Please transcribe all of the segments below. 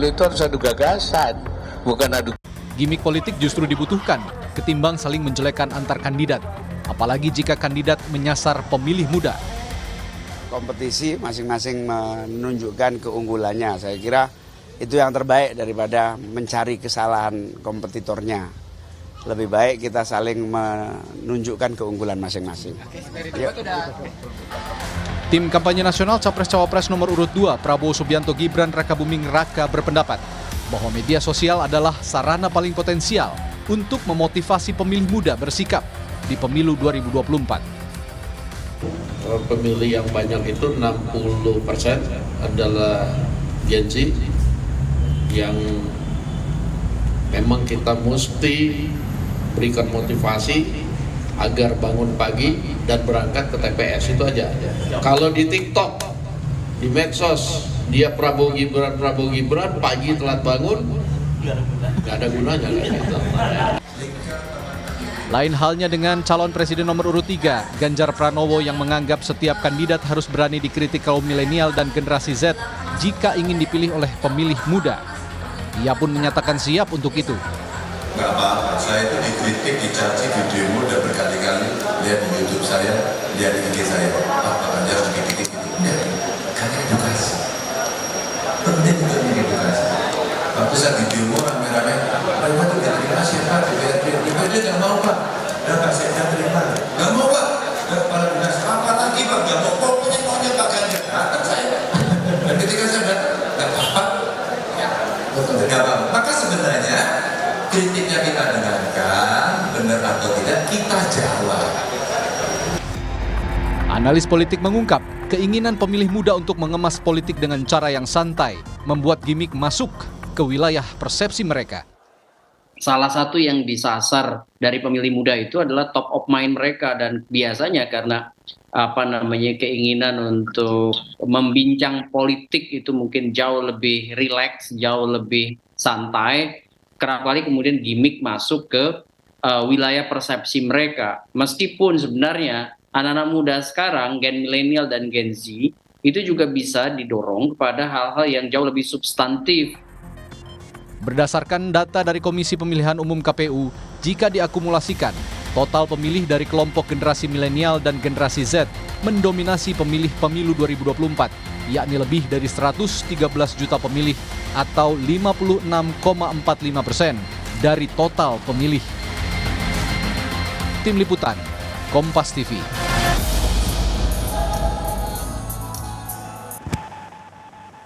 pemilu itu harus adu gagasan, bukan adu. Gimik politik justru dibutuhkan ketimbang saling menjelekkan antar kandidat, apalagi jika kandidat menyasar pemilih muda. Kompetisi masing-masing menunjukkan keunggulannya. Saya kira itu yang terbaik daripada mencari kesalahan kompetitornya. Lebih baik kita saling menunjukkan keunggulan masing-masing. Tim kampanye nasional Capres-Cawapres nomor urut 2 Prabowo Subianto Gibran Rakabuming Raka berpendapat bahwa media sosial adalah sarana paling potensial untuk memotivasi pemilih muda bersikap di pemilu 2024. Pemilih yang banyak itu 60% adalah Gen Z yang memang kita mesti berikan motivasi agar bangun pagi dan berangkat ke TPS, itu aja. Kalau di TikTok, di medsos, dia Prabowo Gibran, pagi telat bangun, nggak ada gunanya kayak gitu. Lain halnya dengan calon presiden nomor urut 3, Ganjar Pranowo yang menganggap setiap kandidat harus berani dikritik kaum milenial dan generasi Z jika ingin dipilih oleh pemilih muda. Ia pun menyatakan siap untuk itu. Nggak apa-apa, saya itu dikritik, dicaci, videomu udah berkali-kali, lihat di YouTube saya, lihat di IG saya, Pak Ganjar dikritik gitu. Ya, karena edukasi. Penting untuk mengedukasi. Waktu saya videomu rame-rame, Pak Iwan itu gak terima siapa, dia gak mau Pak. Ya Pak, saya gak terima. Gak mau Pak. Kepala dinas, apa lagi Pak, gak mau, pokoknya maunya Pak Ganjar. Datang saya. Dan ketika saya datang, gak apa-apa. Ya, gak apa-apa. Maka sebenarnya, kritiknya kita dengarkan, benar atau tidak, kita jawab. Analis politik mengungkap, keinginan pemilih muda untuk mengemas politik dengan cara yang santai membuat gimik masuk ke wilayah persepsi mereka. Salah satu yang disasar dari pemilih muda itu adalah top of mind mereka, dan biasanya karena keinginan untuk membincang politik itu mungkin jauh lebih rileks, jauh lebih santai. Kerap kali kemudian gimik masuk ke wilayah persepsi mereka. Meskipun sebenarnya anak-anak muda sekarang, Gen milenial dan Gen Z, itu juga bisa didorong kepada hal-hal yang jauh lebih substantif. Berdasarkan data dari Komisi Pemilihan Umum KPU, jika diakumulasikan, total pemilih dari kelompok generasi milenial dan generasi Z mendominasi pemilih pemilu 2024, yakni lebih dari 113 juta pemilih atau 56,45% dari total pemilih. Tim Liputan, Kompas TV.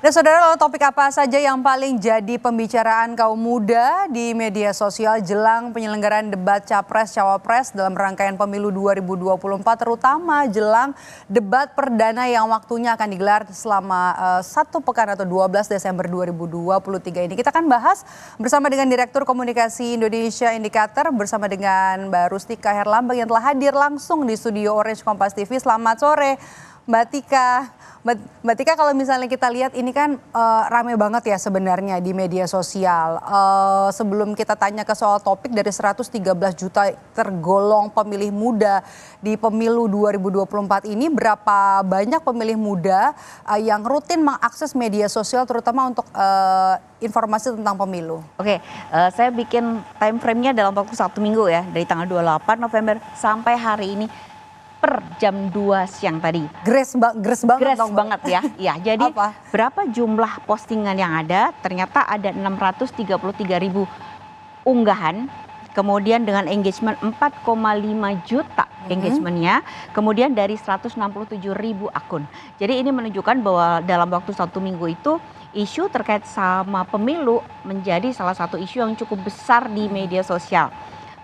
Dan saudara, lalu topik apa saja yang paling jadi pembicaraan kaum muda di media sosial jelang penyelenggaraan debat Capres-Cawapres dalam rangkaian pemilu 2024, terutama jelang debat perdana yang waktunya akan digelar selama 1 pekan atau 12 Desember 2023 ini. Kita akan bahas bersama dengan Direktur Komunikasi Indonesia Indikator bersama dengan Mbak Rustika Herlambang yang telah hadir langsung di studio Orange Kompas TV. Selamat sore Mbak Tika. Mbak Tika, kalau misalnya kita lihat ini kan rame banget ya sebenarnya di media sosial. Sebelum kita tanya ke soal topik, dari 113 juta tergolong pemilih muda di pemilu 2024 ini, berapa banyak pemilih muda yang rutin mengakses media sosial terutama untuk informasi tentang pemilu? Oke, saya bikin time frame-nya dalam waktu 1 minggu ya, dari tanggal 28 November sampai hari ini. Per jam 2 siang tadi. Gres banget ya. Ya, jadi apa? Berapa jumlah postingan yang ada? Ternyata ada 633.000 unggahan. Kemudian dengan engagement 4,5 juta engagementnya. Kemudian dari 167.000 akun. Jadi ini menunjukkan bahwa dalam waktu 1 minggu itu isu terkait sama pemilu menjadi salah satu isu yang cukup besar di media sosial.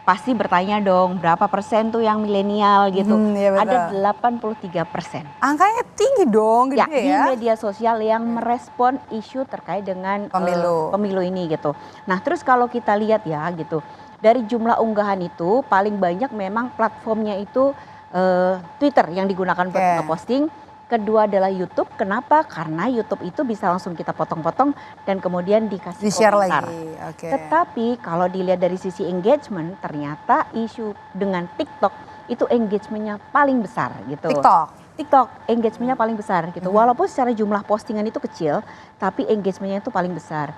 Pasti bertanya dong, berapa persen tuh yang milenial gitu? Ya ada 83%. Angkanya tinggi dong, gede Di media sosial yang merespon isu terkait dengan pemilu ini gitu. Nah, terus kalau kita lihat ya gitu, dari jumlah unggahan itu paling banyak memang platformnya itu Twitter yang digunakan untuk ngeposting. Kedua adalah YouTube. Kenapa? Karena YouTube itu bisa langsung kita potong-potong dan kemudian dikasih di-share komentar. lagi. Tetapi kalau dilihat dari sisi engagement, ternyata isu dengan TikTok itu engagementnya paling besar gitu. TikTok? TikTok engagementnya paling besar gitu. Walaupun secara jumlah postingan itu kecil, tapi engagementnya itu paling besar.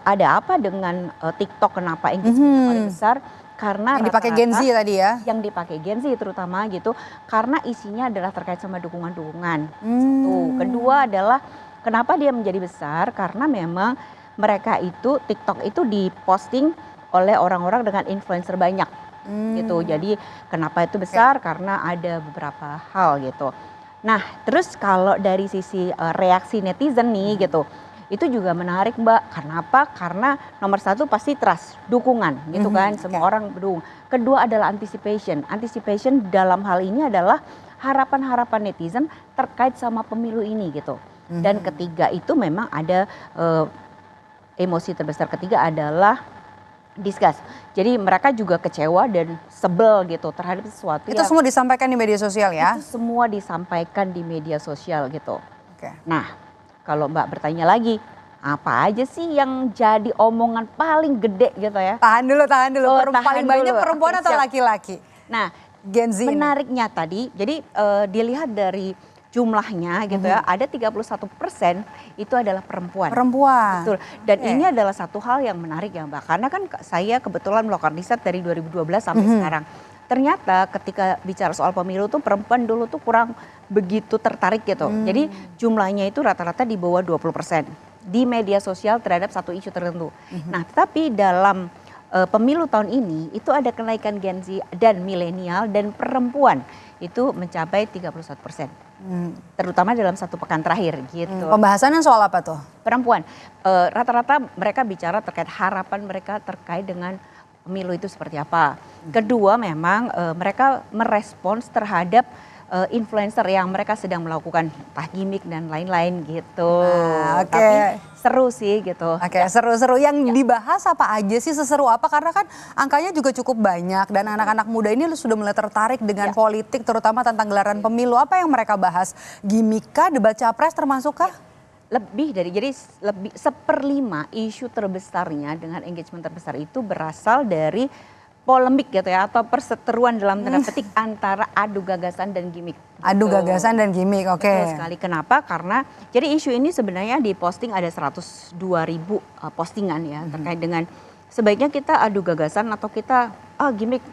Ada apa dengan TikTok? Kenapa engagementnya paling besar? Karena yang dipakai Gen Z tadi ya? Yang dipakai Gen Z terutama gitu, karena isinya adalah terkait sama dukungan-dukungan. Kedua adalah kenapa dia menjadi besar? Karena memang mereka itu TikTok itu diposting oleh orang-orang dengan influencer banyak. Gitu. Jadi kenapa itu besar? Karena ada beberapa hal gitu. Nah, terus kalau dari sisi reaksi netizen nih gitu, itu juga menarik Mbak. Kenapa? Karena nomor satu pasti trust, dukungan gitu kan. Semua orang berdukung. Kedua adalah anticipation. Anticipation dalam hal ini adalah harapan-harapan netizen terkait sama pemilu ini gitu. Dan ketiga itu memang ada emosi terbesar ketiga adalah disgust. Jadi mereka juga kecewa dan sebel gitu terhadap sesuatu Itu semua disampaikan di media sosial ya? Itu semua disampaikan di media sosial gitu. Oke. Nah, kalau Mbak bertanya lagi, apa aja sih yang jadi omongan paling gede gitu ya? Tahan dulu. Tahan Paling banyak dulu. perempuan Oke, atau siap. laki-laki? Nah, Gen Z ini. menariknya tadi, jadi dilihat dari jumlahnya gitu ya, ada 31% itu adalah perempuan. Betul. Dan ini adalah satu hal yang menarik ya Mbak, karena kan saya kebetulan melakukan riset dari 2012 sampai sekarang. Ternyata ketika bicara soal pemilu tuh perempuan dulu tuh kurang begitu tertarik gitu. Jadi jumlahnya itu rata-rata di bawah 20% di media sosial terhadap satu isu tertentu. Nah, tetapi dalam pemilu tahun ini itu ada kenaikan Gen Z dan milenial dan perempuan itu mencapai 31%. Terutama dalam satu pekan terakhir gitu. Pembahasannya soal apa tuh? Perempuan, rata-rata mereka bicara terkait harapan mereka terkait dengan pemilu itu seperti apa. Kedua memang mereka merespons terhadap influencer yang mereka sedang melakukan entah gimmick dan lain-lain gitu. Nah, Tapi seru sih gitu. Oke, seru-seru. Yang dibahas apa aja sih, seseru apa? Karena kan angkanya juga cukup banyak dan anak-anak muda ini sudah mulai tertarik dengan politik, terutama tentang gelaran pemilu. Apa yang mereka bahas? Gimmick kah, debat capres termasuk kah? Lebih dari, jadi lebih 1/5 isu terbesarnya dengan engagement terbesar itu berasal dari polemik gitu ya, atau perseteruan dalam tanda petik antara adu gagasan dan gimmick. Adu gagasan dan gimmick, oke. Betul sekali. Kenapa? Karena jadi isu ini sebenarnya diposting ada 102.000 postingan ya terkait dengan sebaiknya kita adu gagasan atau kita gimmick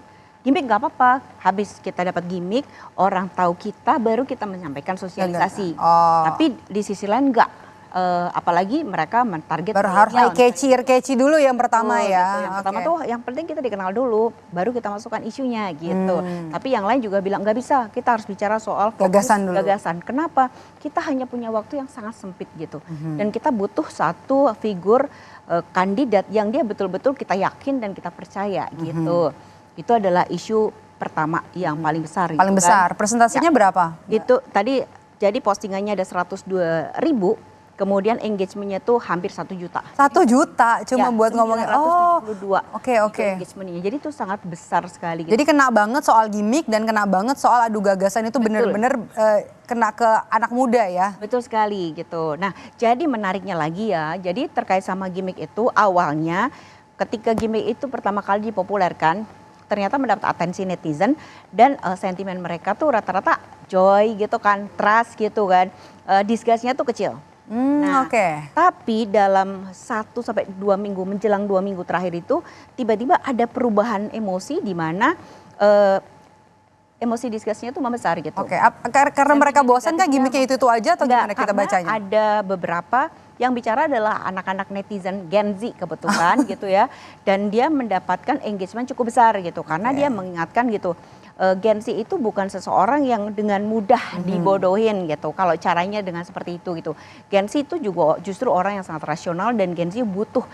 nggak apa-apa. Habis kita dapat gimmick, orang tahu kita, baru kita menyampaikan sosialisasi. Tapi di sisi lain enggak. Apalagi mereka mentarget Harus catchy dulu yang pertama ya. Gitu. Yang pertama tuh yang penting kita dikenal dulu, baru kita masukkan isunya gitu. Tapi yang lain juga bilang nggak bisa, kita harus bicara soal gagasan dulu. Kenapa? Kita hanya punya waktu yang sangat sempit gitu. Dan kita butuh satu figur kandidat yang dia betul-betul kita yakin dan kita percaya gitu. Itu adalah isu pertama yang paling besar. Paling besar. Presentasinya berapa? Itu tadi jadi postingannya ada 102.000. Kemudian engagementnya tuh hampir 1 juta. 1 juta cuma buat ngomongin. 972 Oke. engagementnya. Jadi itu sangat besar sekali. Gitu. Jadi kena banget soal gimmick dan kena banget soal adu gagasan itu benar-benar kena ke anak muda ya. Betul sekali gitu. Nah, jadi menariknya lagi ya. Jadi terkait sama gimmick itu awalnya ketika gimmick itu pertama kali dipopulerkan, ternyata mendapat atensi netizen dan sentimen mereka tuh rata-rata joy gitu kan, trust gitu kan. Disgustnya tuh kecil. Tapi dalam 1 sampai 2 minggu menjelang 2 minggu terakhir itu tiba-tiba ada perubahan emosi di mana emosi disgustnya itu membesar gitu. Karena mereka bosan kan gimmicknya itu aja atau gimana kita bacanya? Ada beberapa yang bicara adalah anak-anak netizen Gen Z kebetulan gitu ya, dan dia mendapatkan engagement cukup besar gitu karena dia mengingatkan gitu. Gen Z itu bukan seseorang yang dengan mudah dibodohin gitu. Kalau caranya dengan seperti itu gitu. Gen Z itu juga justru orang yang sangat rasional dan Gen Z butuh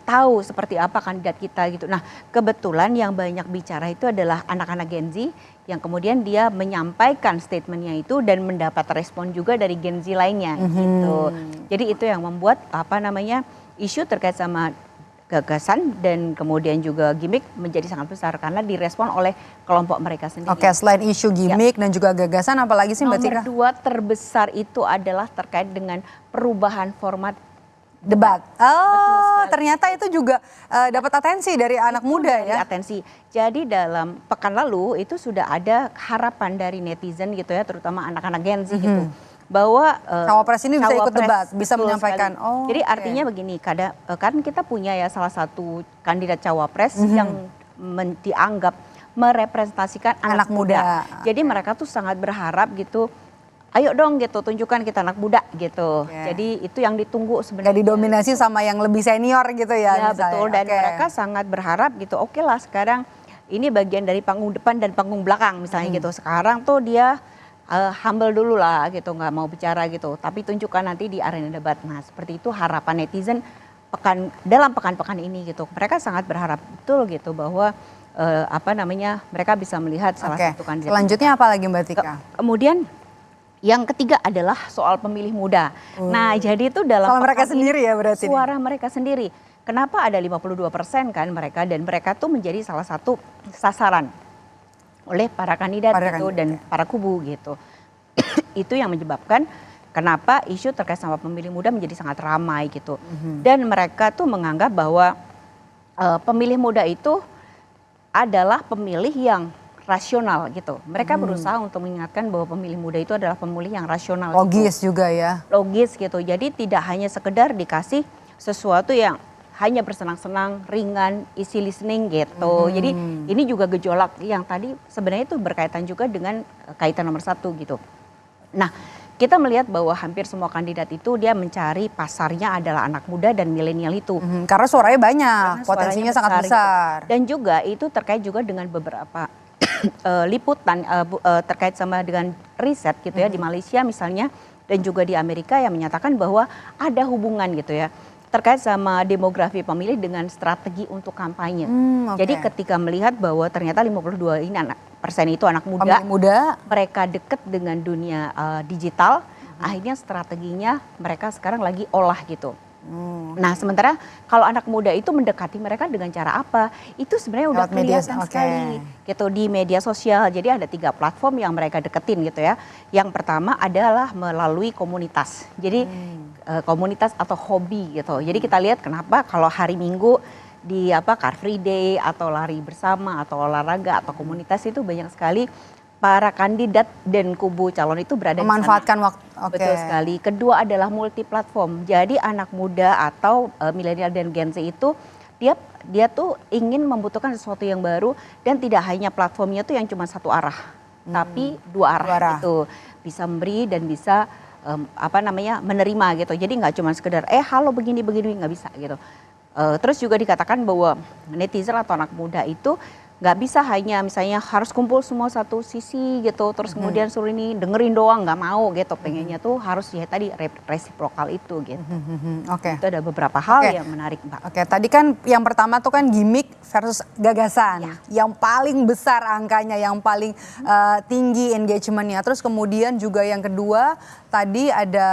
tahu seperti apa kandidat kita gitu. Nah, kebetulan yang banyak bicara itu adalah anak-anak Gen Z yang kemudian dia menyampaikan statementnya itu dan mendapat respon juga dari Gen Z lainnya gitu. Jadi itu yang membuat isu terkait sama gagasan dan kemudian juga gimmick menjadi sangat besar karena direspon oleh kelompok mereka sendiri. Selain isu gimmick dan juga gagasan, apalagi sih Mbak Tika? Nomor 2 terbesar itu adalah terkait dengan perubahan format debat. ternyata itu juga dapat atensi dari anak muda ya. Atensi. Jadi dalam pekan lalu itu sudah ada harapan dari netizen gitu ya, terutama anak-anak Gen Z gitu. Bahwa cawapres ini bisa ikut debat, bisa menyampaikan. Oh, jadi artinya begini, kan kita punya ya salah satu kandidat cawapres yang dianggap merepresentasikan anak muda. Jadi mereka tuh sangat berharap gitu, ayo dong gitu, tunjukkan kita anak muda gitu. Jadi itu yang ditunggu sebenarnya. Gak didominasi sama yang lebih senior gitu ya. Ya betul, dan mereka sangat berharap gitu, oke lah sekarang ini bagian dari panggung depan dan panggung belakang misalnya gitu. Sekarang tuh dia humble dulu lah gitu, nggak mau bicara gitu. Tapi tunjukkan nanti di arena debat. Nah seperti itu harapan netizen dalam pekan-pekan ini gitu. Mereka sangat berharap betul gitu bahwa mereka bisa melihat salah satu kandidat. Selanjutnya apa lagi Mbak Tika? Kemudian yang ketiga adalah soal pemilih muda. Nah jadi itu dalam mereka sendiri ya berarti. Suara mereka sendiri. Kenapa ada 52% kan mereka, dan mereka tuh menjadi salah satu sasaran oleh para kandidat dan para kubu gitu. Itu yang menyebabkan kenapa isu terkait sama pemilih muda menjadi sangat ramai gitu. Dan mereka tuh menganggap bahwa pemilih muda itu adalah pemilih yang rasional gitu. Mereka berusaha untuk mengingatkan bahwa pemilih muda itu adalah pemilih yang rasional. Logis gitu. Juga ya. Logis gitu. Jadi tidak hanya sekedar dikasih sesuatu yang hanya bersenang-senang, ringan, easy listening gitu. Jadi ini juga gejolak yang tadi sebenarnya itu berkaitan juga dengan kaitan nomor 1 gitu. Nah kita melihat bahwa hampir semua kandidat itu dia mencari pasarnya adalah anak muda dan milenial itu. Karena suaranya banyak, potensinya sangat besar. Gitu. Dan juga itu terkait juga dengan beberapa liputan terkait sama dengan riset gitu ya di Malaysia misalnya dan juga di Amerika yang menyatakan bahwa ada hubungan gitu ya terkait sama demografi pemilih dengan strategi untuk kampanye. Jadi ketika melihat bahwa ternyata 52% itu anak muda, mereka dekat dengan dunia digital, akhirnya strateginya mereka sekarang lagi olah gitu. Nah sementara kalau anak muda itu mendekati mereka dengan cara apa? Itu sebenarnya udah kelihatan sekali gitu di media sosial. Jadi ada 3 platform yang mereka deketin gitu ya. Yang pertama adalah melalui komunitas. Jadi komunitas atau hobi gitu. Jadi kita lihat kenapa kalau hari Minggu di Car Free Day atau lari bersama atau olahraga atau komunitas itu banyak sekali para kandidat dan kubu calon itu berada memanfaatkan di sana. waktu. Betul sekali. Kedua adalah multi platform. Jadi anak muda atau milenial dan Gen Z itu dia tuh ingin membutuhkan sesuatu yang baru dan tidak hanya platformnya tuh yang cuma satu arah, tapi 2 arah gitu. Bisa memberi dan bisa menerima gitu. Jadi nggak cuma sekedar halo begini nggak bisa gitu. Terus juga dikatakan bahwa netizen atau anak muda itu nggak bisa hanya misalnya harus kumpul semua satu sisi gitu, terus kemudian suruh ini dengerin doang, nggak mau gitu, pengennya tuh harus ya tadi resiprokal itu gitu. Itu ada beberapa hal yang menarik Mbak. Tadi kan yang pertama tuh kan gimmick versus gagasan, yang paling besar angkanya, yang paling tinggi engagementnya. Terus kemudian juga yang kedua tadi ada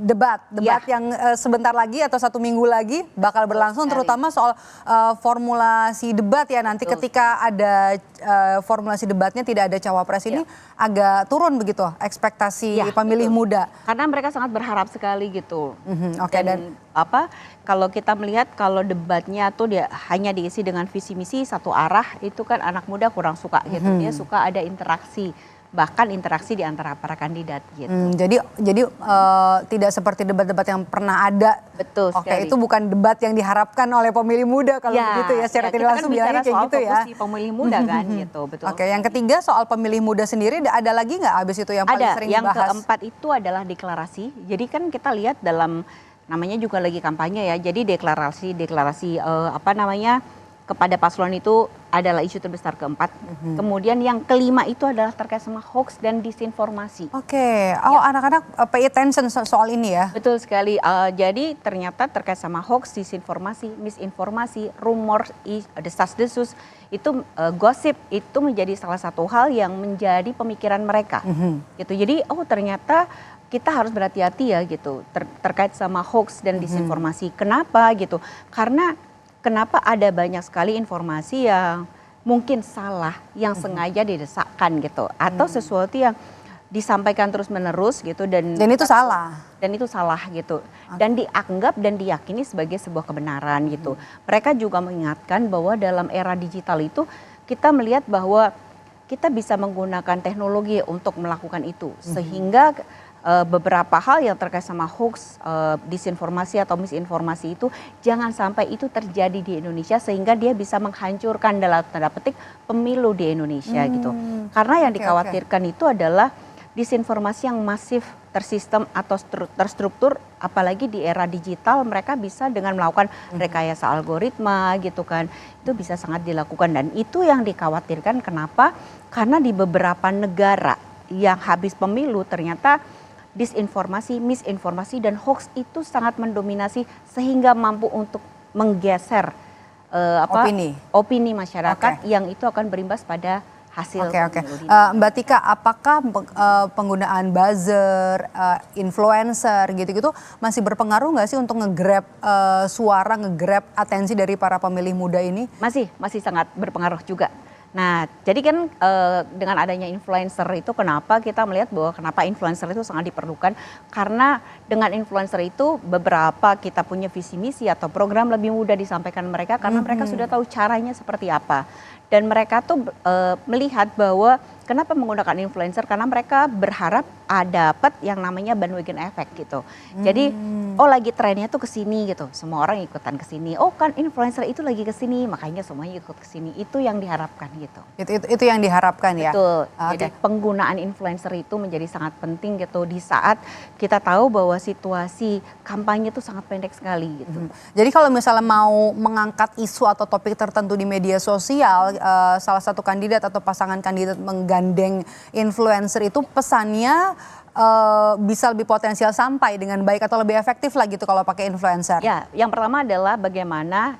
debat yang sebentar lagi atau 1 minggu lagi bakal berlangsung, terutama soal formulasi debat ya. Nanti ketika ada formulasi debatnya tidak ada cawapres ini agak turun begitu ekspektasi pemilih muda. Karena mereka sangat berharap sekali gitu. Dan kalau kita melihat kalau debatnya tuh dia hanya diisi dengan visi misi satu arah, itu kan anak muda kurang suka gitu. Dia suka ada interaksi. Bahkan interaksi di antara para kandidat gitu. Jadi tidak seperti debat-debat yang pernah ada. Betul sekali. Itu bukan debat yang diharapkan oleh pemilih muda kalau begitu ya, secara tidak langsung bilangnya kayak gitu ya. Pemilih muda kan gitu, betul. Yang ketiga soal pemilih muda sendiri ada lagi nggak abis itu yang paling sering dibahas? Yang keempat itu adalah deklarasi. Jadi kan kita lihat dalam namanya juga lagi kampanye ya. Jadi deklarasi kepada paslon itu adalah isu terbesar keempat. Kemudian yang kelima itu adalah terkait sama hoax dan disinformasi. Anak-anak pay attention soal ini ya. Betul sekali. Jadi ternyata terkait sama hoax, disinformasi, misinformasi, rumor, desas-desus, itu gosip itu menjadi salah satu hal yang menjadi pemikiran mereka. Gitu. Jadi ternyata kita harus berhati-hati ya gitu terkait sama hoax dan disinformasi. Kenapa gitu? Karena kenapa ada banyak sekali informasi yang mungkin salah, yang sengaja didesakkan gitu. Atau sesuatu yang disampaikan terus-menerus gitu dan itu salah. Dan itu salah gitu. Dan dianggap dan diyakini sebagai sebuah kebenaran gitu. Mereka juga mengingatkan bahwa dalam era digital itu kita melihat bahwa kita bisa menggunakan teknologi untuk melakukan itu. Sehingga beberapa hal yang terkait sama hoax, disinformasi atau misinformasi itu jangan sampai itu terjadi di Indonesia sehingga dia bisa menghancurkan dalam tanda petik pemilu di Indonesia gitu. Karena yang dikhawatirkan itu adalah disinformasi yang masif, tersistem atau terstruktur, apalagi di era digital mereka bisa dengan melakukan rekayasa algoritma gitu kan, itu bisa sangat dilakukan dan itu yang dikhawatirkan. Kenapa? Karena di beberapa negara yang habis pemilu ternyata disinformasi, misinformasi dan hoax itu sangat mendominasi sehingga mampu untuk menggeser opini masyarakat yang itu akan berimbas pada hasil. Mbak Tika, apakah penggunaan buzzer, influencer gitu-gitu masih berpengaruh nggak sih untuk nge-grab suara, nge-grab atensi dari para pemilih muda ini? Masih sangat berpengaruh juga. Nah, jadi kan dengan adanya influencer itu kenapa kita melihat bahwa kenapa influencer itu sangat diperlukan, karena dengan influencer itu beberapa kita punya visi misi atau program lebih mudah disampaikan mereka karena mereka sudah tahu caranya seperti apa. Dan mereka tuh melihat bahwa kenapa menggunakan influencer, karena mereka berharap dapat yang namanya bandwagon effect gitu. Jadi lagi trennya tuh ke sini gitu, semua orang ikutan ke sini. Oh kan influencer itu lagi ke sini, makanya semuanya ikut ke sini. Itu yang diharapkan gitu. Itu yang diharapkan ya. Betul. Jadi penggunaan influencer itu menjadi sangat penting gitu di saat kita tahu bahwa situasi kampanye itu sangat pendek sekali gitu. Jadi kalau misalnya mau mengangkat isu atau topik tertentu di media sosial, salah satu kandidat atau pasangan kandidat menggandeng influencer itu pesannya bisa lebih potensial sampai dengan baik atau lebih efektif lah gitu kalau pakai influencer. Ya, yang pertama adalah bagaimana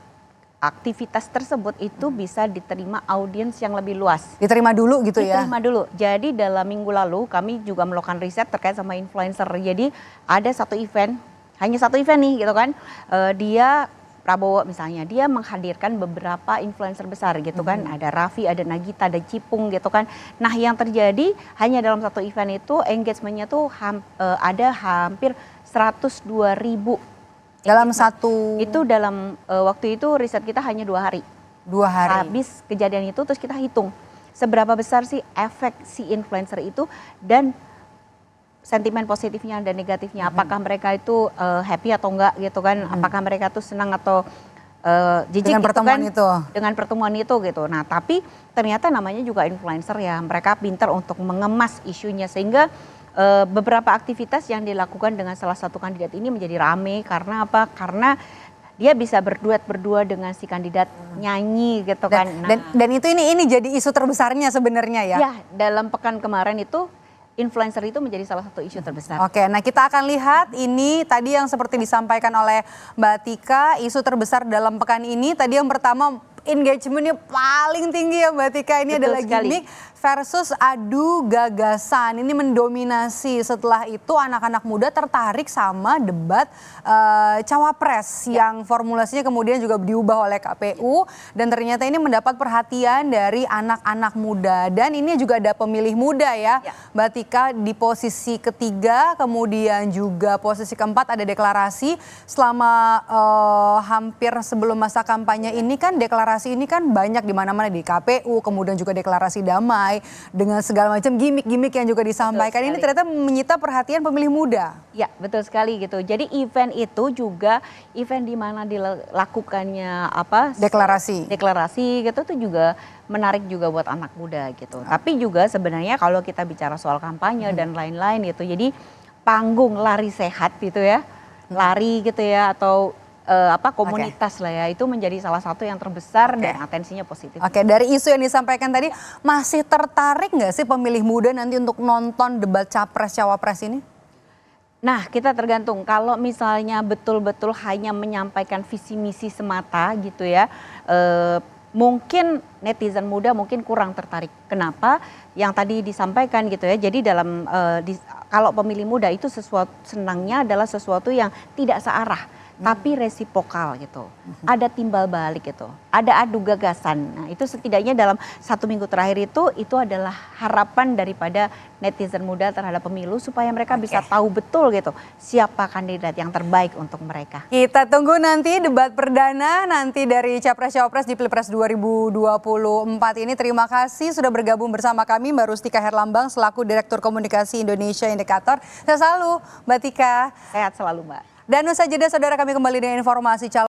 aktivitas tersebut itu bisa diterima audiens yang lebih luas. Diterima dulu gitu ya? Diterima dulu. Jadi dalam minggu lalu kami juga melakukan riset terkait sama influencer. Jadi ada satu event, hanya satu event nih gitu kan. Dia Prabowo misalnya, dia menghadirkan beberapa influencer besar gitu kan. Ada Raffi, ada Nagita, ada Cipung gitu kan. Nah yang terjadi hanya dalam satu event itu engagementnya tuh ada hampir 102.000. Dalam satu... Itu dalam waktu itu riset kita hanya 2 hari. 2 hari. Habis kejadian itu terus kita hitung seberapa besar sih efek si influencer itu dan sentimen positifnya dan negatifnya. Apakah mereka itu happy atau enggak gitu kan. Apakah mereka tuh senang atau jijik dengan gitu pertemuan kan. itu. Dengan pertemuan itu gitu. Nah tapi ternyata namanya juga influencer ya. Mereka pintar untuk mengemas isunya sehingga beberapa aktivitas yang dilakukan dengan salah satu kandidat ini menjadi rame. Karena apa? Karena dia bisa berduet berdua dengan si kandidat nyanyi gitu kan. Dan itu ini jadi isu terbesarnya sebenarnya ya. Ya, dalam pekan kemarin itu influencer itu menjadi salah satu isu terbesar. Oke, nah kita akan lihat ini tadi yang seperti disampaikan oleh Mbak Tika, isu terbesar dalam pekan ini. Tadi yang pertama engagementnya paling tinggi ya Mbak Tika, ini adalah gimmick versus adu gagasan. Ini mendominasi. Setelah itu anak-anak muda tertarik sama debat cawapres yang formulasinya kemudian juga diubah oleh KPU. Dan ternyata ini mendapat perhatian dari anak-anak muda. Dan ini juga ada pemilih muda ya Mbak Tika di posisi ketiga. Kemudian juga posisi keempat ada deklarasi. Selama hampir sebelum masa kampanye ini kan deklarasi ini kan banyak di mana-mana di KPU. Kemudian juga deklarasi damai. Dengan segala macam gimmick-gimmick yang juga disampaikan ini ternyata menyita perhatian pemilih muda. Ya betul sekali gitu. Jadi event itu juga event di mana dilakukannya deklarasi gitu tuh juga menarik juga buat anak muda gitu. Tapi juga sebenarnya kalau kita bicara soal kampanye dan lain-lain gitu. Jadi panggung lari sehat gitu ya. Lari gitu ya atau komunitas lah ya, itu menjadi salah satu yang terbesar dan atensinya positif. Oke, dari isu yang disampaikan tadi masih tertarik nggak sih pemilih muda nanti untuk nonton debat capres cawapres ini? Nah kita tergantung, kalau misalnya betul-betul hanya menyampaikan visi misi semata gitu ya, mungkin netizen muda mungkin kurang tertarik. Kenapa? Yang tadi disampaikan gitu ya. Jadi dalam kalau pemilih muda itu senangnya adalah sesuatu yang tidak searah, tapi resipokal gitu. Ada timbal balik gitu. Ada adu gagasan. Nah, itu setidaknya dalam 1 minggu terakhir itu adalah harapan daripada netizen muda terhadap pemilu supaya mereka bisa tahu betul gitu siapa kandidat yang terbaik untuk mereka. Kita tunggu nanti debat perdana nanti dari Capres-Cawapres di Pilpres 2024 ini. Terima kasih sudah bergabung bersama kami Mbak Rustika Herlambang selaku Direktur Komunikasi Indonesia Indikator. Saya selalu Mbak Tika. Sehat selalu Mbak. Dan usai jeda saudara kami kembali dengan informasi calon